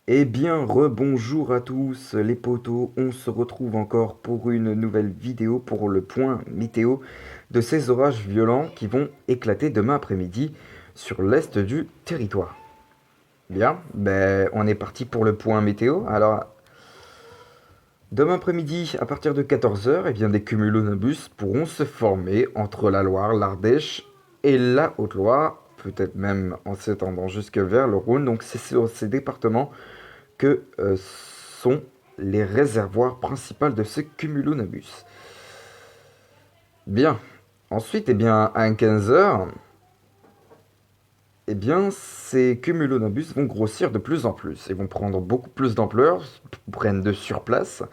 Eh bien, rebonjour à tous les potos, on se retrouve encore pour une nouvelle vidéo pour le point météo de ces orages violents qui vont éclater demain après-midi sur l'est du territoire. Bien, ben on est parti pour le point météo. Alors, demain après-midi, à partir de 14 heures, eh bien, des cumulonimbus pourront se former entre la Loire, l'Ardèche et la Haute-Loire, peut-être même en s'étendant jusque vers le Rhône. Donc, c'est sur ces départements que sont les réservoirs principaux de ce cumulonimbus. Bien. Ensuite, eh bien, à 15 heures, eh bien, ces cumulonimbus vont grossir de plus en plus et vont prendre beaucoup plus d'ampleur, prennent de surplace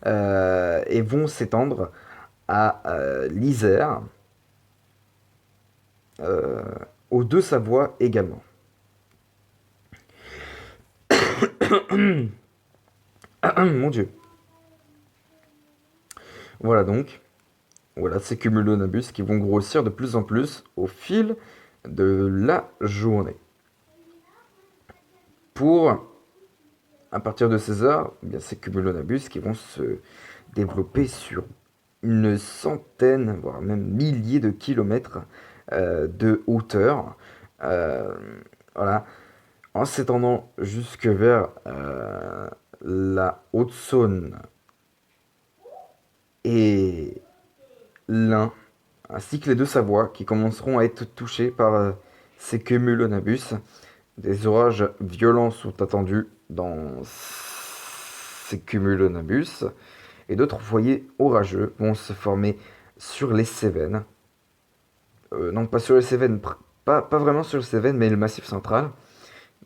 et vont s'étendre à l'Isère, euh, aux Deux-Savoies également. Mon Dieu. Voilà donc, voilà ces cumulonimbus qui vont grossir de plus en plus au fil de la journée. Pour, à partir de 16 heures, eh bien, ces cumulonimbus qui vont se développer sur une centaine, voire même milliers de kilomètres de hauteur. Euh, voilà, en s'étendant jusque vers la Haute-Saône et l'Ain, ainsi que les Deux-Savoies, qui commenceront à être touchés par ces cumulonimbus. Des orages violents sont attendus dans ces cumulonimbus et d'autres foyers orageux vont se former sur les Cévennes. Non, pas sur les Cévennes, pas vraiment sur les Cévennes, mais le Massif central.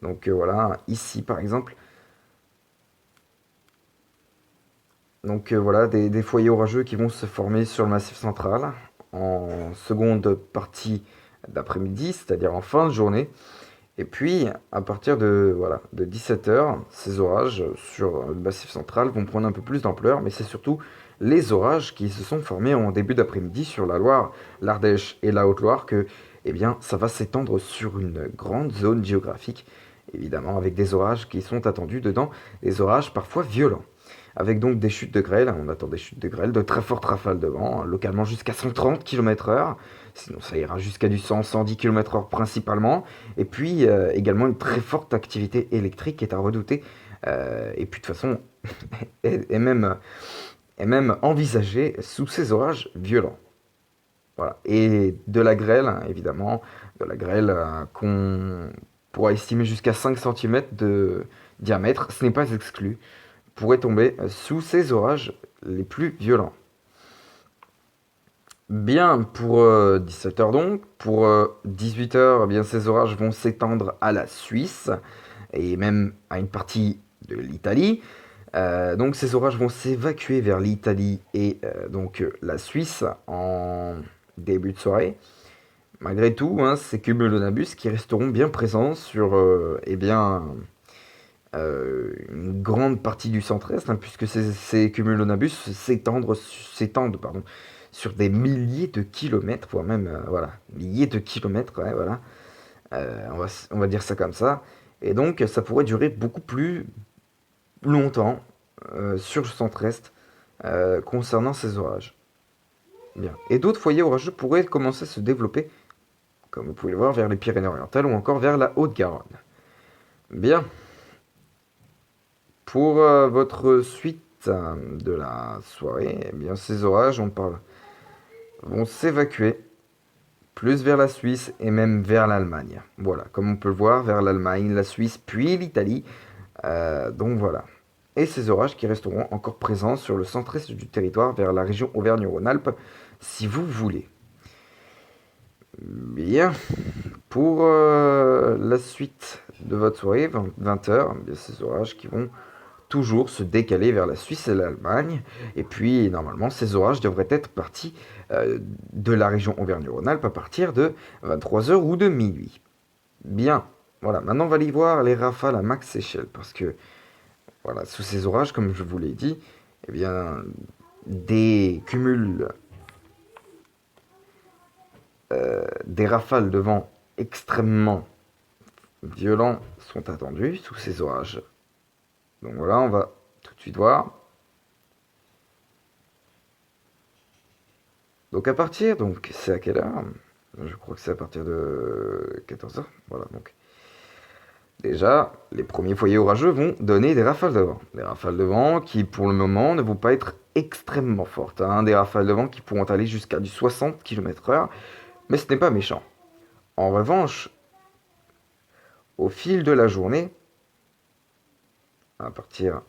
Donc voilà, ici par exemple. Donc voilà, des foyers orageux qui vont se former sur le Massif central en seconde partie d'après-midi, c'est-à-dire en fin de journée. Et puis, à partir de, voilà, de 17 heures, ces orages sur le massif central vont prendre un peu plus d'ampleur, mais c'est surtout les orages qui se sont formés en début d'après-midi sur la Loire, l'Ardèche et la Haute-Loire que, eh bien, ça va s'étendre sur une grande zone géographique, évidemment, avec des orages qui sont attendus dedans, des orages parfois violents. Avec donc des chutes de grêle, on attend des chutes de grêle, de très fortes rafales de vent, localement jusqu'à 130 km/h, sinon ça ira jusqu'à du 100-110 km/h principalement, et puis également une très forte activité électrique est à redouter, et puis de toute façon est même envisagée sous ces orages violents. Voilà. Et de la grêle, évidemment, de la grêle qu'on pourra estimer jusqu'à 5 cm de diamètre, ce n'est pas exclu, pourrait tomber sous ces orages les plus violents. Bien, pour 17 heures donc, pour 18 heures, eh bien, ces orages vont s'étendre à la Suisse et même à une partie de l'Italie. Donc ces orages vont s'évacuer vers l'Italie et donc la Suisse en début de soirée. Malgré tout, hein, ces cumulonimbus qui resteront bien présents sur eh bien, une grande partie du centre-est, hein, puisque ces cumulonimbus s'étendent pardon, sur des milliers de kilomètres, voire même voilà, milliers de kilomètres, ouais, voilà. On va dire ça comme ça. Et donc ça pourrait durer beaucoup plus longtemps sur le centre-est concernant ces orages. Bien. Et d'autres foyers orageux pourraient commencer à se développer, comme vous pouvez le voir, vers les Pyrénées-Orientales ou encore vers la Haute-Garonne. Bien. Pour votre suite de la soirée, eh bien, ces orages, on parle, vont s'évacuer plus vers la Suisse et même vers l'Allemagne. Voilà, comme on peut le voir, vers l'Allemagne, la Suisse, puis l'Italie. Donc voilà. Et ces orages qui resteront encore présents sur le centre-est du territoire, vers la région Auvergne-Rhône-Alpes, si vous voulez. Bien. Pour la suite de votre soirée, 20 h, ces orages qui vont toujours se décaler vers la Suisse et l'Allemagne. Et puis, normalement, ces orages devraient être partis de la région Auvergne-Rhône-Alpes à partir de 23 heures ou de minuit. Bien. Voilà, maintenant on va aller voir les rafales à max échelle, parce que, voilà, sous ces orages, comme je vous l'ai dit, eh bien, des cumuls, des rafales de vent extrêmement violents sont attendus sous ces orages Donc voilà, on va tout de suite voir. Donc à partir, donc c'est à quelle heure? Je crois que c'est à partir de 14 heures. Voilà, donc déjà, les premiers foyers orageux vont donner des rafales de vent. Des rafales de vent qui, pour le moment, ne vont pas être extrêmement fortes, hein. Des rafales de vent qui pourront aller jusqu'à du 60 km/h, mais ce n'est pas méchant. En revanche, au fil de la journée, à partir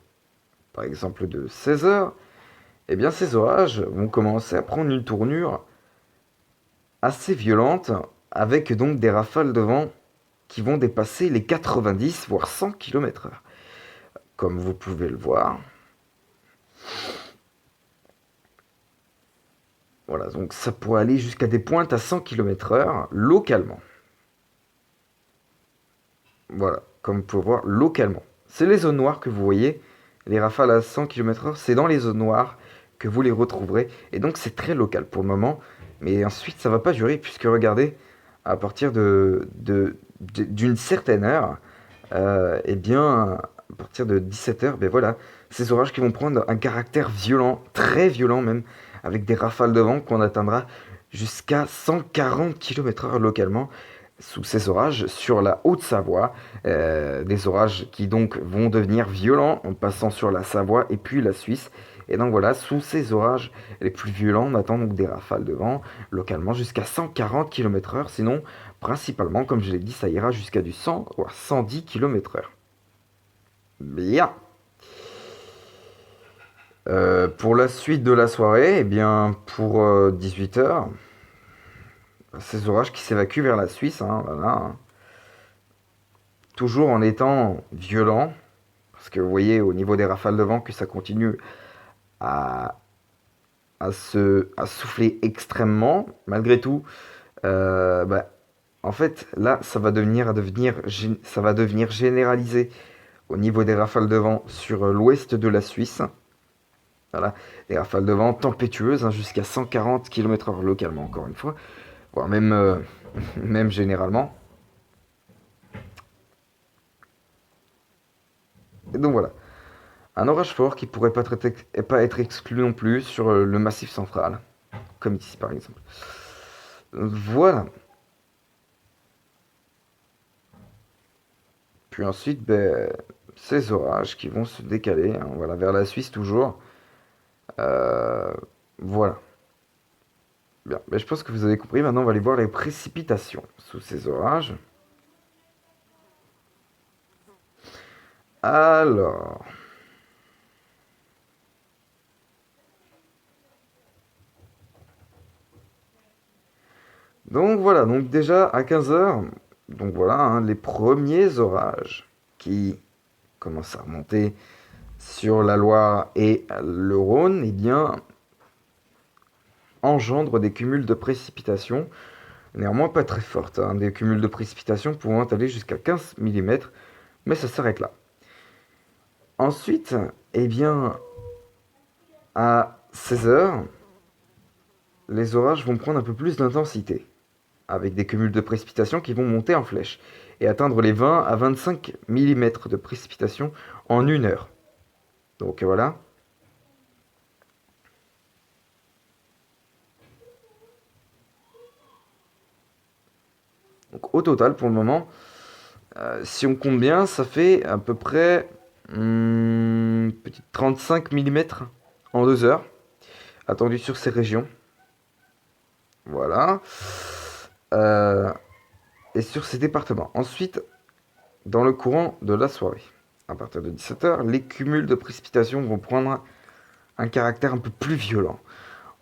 par exemple de 16 heures, eh bien ces orages vont commencer à prendre une tournure assez violente, avec donc des rafales de vent qui vont dépasser les 90 voire 100 km/h. Comme vous pouvez le voir. Voilà, donc ça pourrait aller jusqu'à des pointes à 100 km/h localement. Voilà, comme vous pouvez voir, localement. C'est les zones noires que vous voyez. Les rafales à 100 km/h, c'est dans les zones noires que vous les retrouverez. Et donc c'est très local pour le moment. Mais ensuite, ça va pas durer, puisque regardez, à partir d'une certaine heure, eh bien, à partir de 17 heures, ben voilà, ces orages qui vont prendre un caractère violent, très violent même, avec des rafales de vent qu'on atteindra jusqu'à 140 km/h localement sous ces orages sur la Haute-Savoie. Des orages qui donc vont devenir violents en passant sur la Savoie et puis la Suisse. Et donc voilà, sous ces orages les plus violents, on attend donc des rafales de vent localement jusqu'à 140 km/h. Sinon, principalement, comme je l'ai dit, ça ira jusqu'à du 100 ou 110 km/h. Bien. Pour la suite de la soirée, eh bien, pour 18 heures, ces orages qui s'évacuent vers la Suisse, hein, voilà, hein. Toujours en étant violents, parce que vous voyez au niveau des rafales de vent que ça continue à, à souffler extrêmement, malgré tout. Bah, en fait, là, ça va devenir généralisé au niveau des rafales de vent sur l'ouest de la Suisse. Voilà, des rafales de vent tempétueuses, hein, jusqu'à 140 km/h localement, encore une fois, voire même, même généralement. Et donc voilà, un orage fort qui pourrait pas être exclu non plus sur le massif central, comme ici par exemple. Voilà. Puis ensuite, ben, ces orages qui vont se décaler, hein, voilà, vers la Suisse toujours. Euh, voilà. Bien, ben, je pense que vous avez compris. Maintenant, on va aller voir les précipitations sous ces orages. Alors, donc voilà, donc déjà à 15 heures, donc voilà, hein, les premiers orages qui commencent à remonter sur la Loire et le Rhône, eh bien, engendrent des cumuls de précipitations, néanmoins pas très fortes, hein, des cumuls de précipitations pouvant aller jusqu'à 15 mm, mais ça s'arrête là. Ensuite, eh bien, à 16 heures, les orages vont prendre un peu plus d'intensité, avec des cumuls de précipitations qui vont monter en flèche et atteindre les 20 à 25 mm de précipitations en une heure. Donc voilà. Donc au total, pour le moment, si on compte bien, ça fait à peu près petite 35 mm en 2 heures, attendu sur ces régions. Voilà. Euh, et sur ces départements. Ensuite, dans le courant de la soirée, à partir de 17 heures, les cumuls de précipitations vont prendre un caractère un peu plus violent,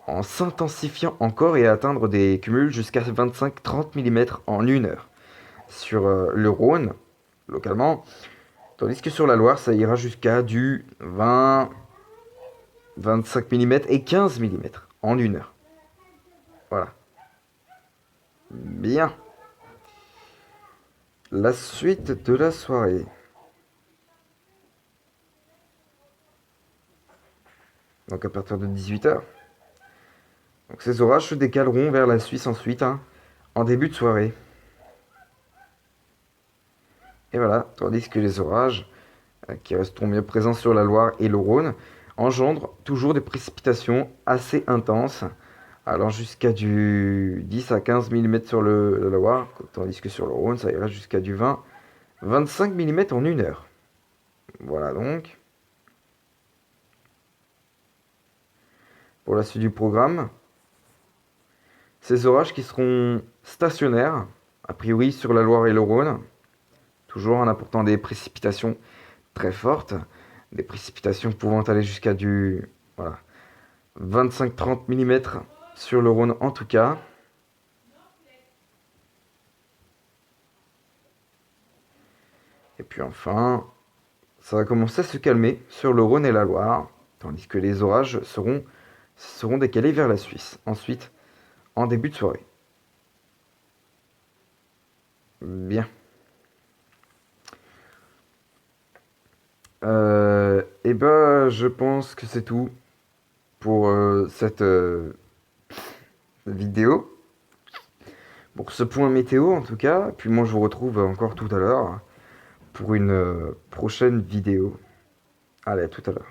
en s'intensifiant encore et atteindre des cumuls jusqu'à 25-30 mm en une heure. Sur le Rhône, localement, tandis que sur la Loire, ça ira jusqu'à du 20, 25 mm et 15 mm en une heure. Voilà. Bien. La suite de la soirée. Donc à partir de 18 heures. Donc ces orages se décaleront vers la Suisse ensuite, hein, en début de soirée. Et voilà, tandis que les orages qui resteront bien présents sur la Loire et le Rhône, engendrent toujours des précipitations assez intenses, allant jusqu'à du 10 à 15 mm sur la Loire, tandis que sur le Rhône, ça ira jusqu'à du 20-25 mm en 1 heure. Voilà donc. Pour la suite du programme, ces orages qui seront stationnaires, a priori sur la Loire et le Rhône, toujours en apportant des précipitations très fortes, des précipitations pouvant aller jusqu'à du 25-30 mm sur le Rhône en tout cas. Et puis enfin, ça va commencer à se calmer sur le Rhône et la Loire, tandis que les orages seront décalés vers la Suisse, ensuite en début de soirée. Bien. Et ben, je pense que c'est tout pour cette vidéo, pour ce point météo en tout cas. Puis moi, je vous retrouve encore tout à l'heure pour une prochaine vidéo. Allez, à tout à l'heure.